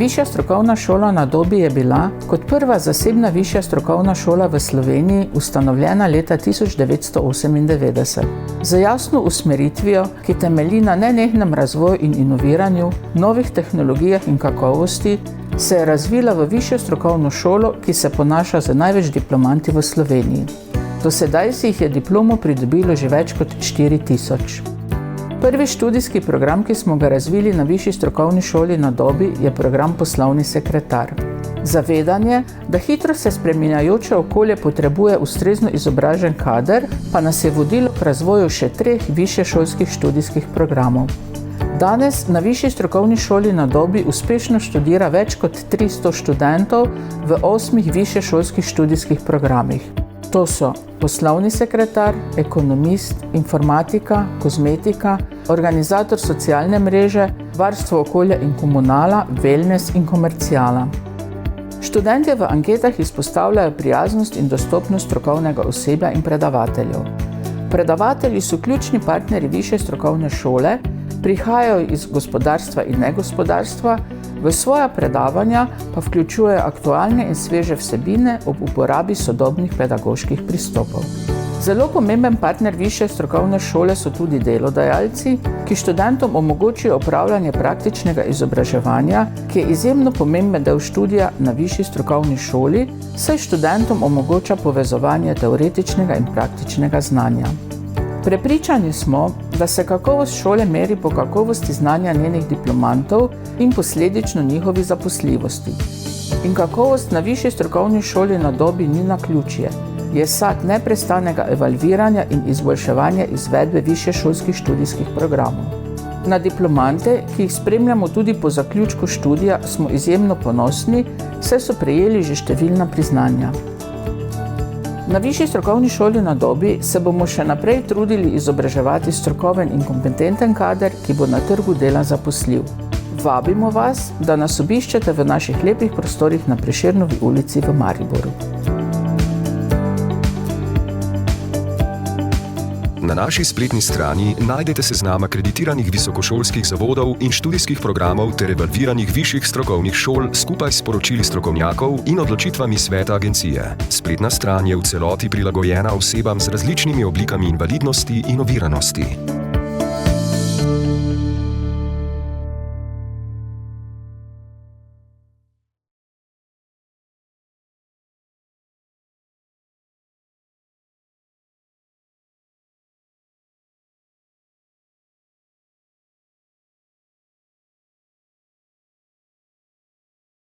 Višja strokovna šola na Dobi je bila kot prva zasebna višja strokovna šola v Sloveniji ustanovljena leta 1998. Z jasno usmeritvijo, ki temelji na nenehnem razvoju in inoviranju, novih tehnologijah in kakovosti, se je razvila v višjo strokovno šolo, ki se ponaša z največ diplomanti v Sloveniji. Do sedaj si jih je diplomo pridobilo že več kot 4000. Prvi študijski program, ki smo ga razvili na Višji strokovni šoli na Dobi, je program Poslovni sekretar. Zavedanje, da hitro se spreminjajoče okolje potrebuje ustrezno izobražen kader, pa nas je vodilo k razvoju še 3 višješolskih študijskih programov. Danes na Višji strokovni šoli na Dobi uspešno študira več kot 300 študentov v 8 višješolskih študijskih programih. To so poslovni sekretar, ekonomist, informatika, kozmetika, organizator socialne mreže, varstvo okolja in komunala, wellness in komerciala. Študentje v anketah izpostavljajo prijaznost in dostopnost strokovnega osebja in predavateljev. Predavatelji so ključni partnerji višje strokovne šole, prihajajo iz gospodarstva in negospodarstva, v svoja predavanja pa vključujejo aktualne in sveže vsebine ob uporabi sodobnih pedagoških pristopov. Zelo pomemben partner višje strokovne šole so tudi delodajalci, ki študentom omogočijo opravljanje praktičnega izobraževanja, ki je izjemno pomemben del študija na višji strokovni šoli, saj študentom omogoča povezovanje teoretičnega in praktičnega znanja. Prepričani smo, da se kakovost šole meri po kakovosti znanja njenih diplomantov in posledično njihovi zaposljivosti. In kakovost na Višji strokovni šoli na Dobi ni naključje, je sad neprestanega evalviranja in izboljševanja izvedbe višješolskih študijskih programov. Na diplomante, ki jih spremljamo tudi po zaključku študija, smo izjemno ponosni, saj so prejeli že številna priznanja. Na Višji strokovni šoli na Dobi se bomo še naprej trudili izobraževati strokoven in kompetenten kader, ki bo na trgu dela zaposljiv. Vabimo vas, da nas obiščete v naših lepih prostorih na Prešernovi ulici v Mariboru. Na naši spletni strani najdete seznam akreditiranih visokošolskih zavodov in študijskih programov ter evalviranih višjih strokovnih šol skupaj s poročili strokovnjakov in odločitvami sveta agencije. Spletna stran je v celoti prilagojena osebam z različnimi oblikami invalidnosti in oviranosti.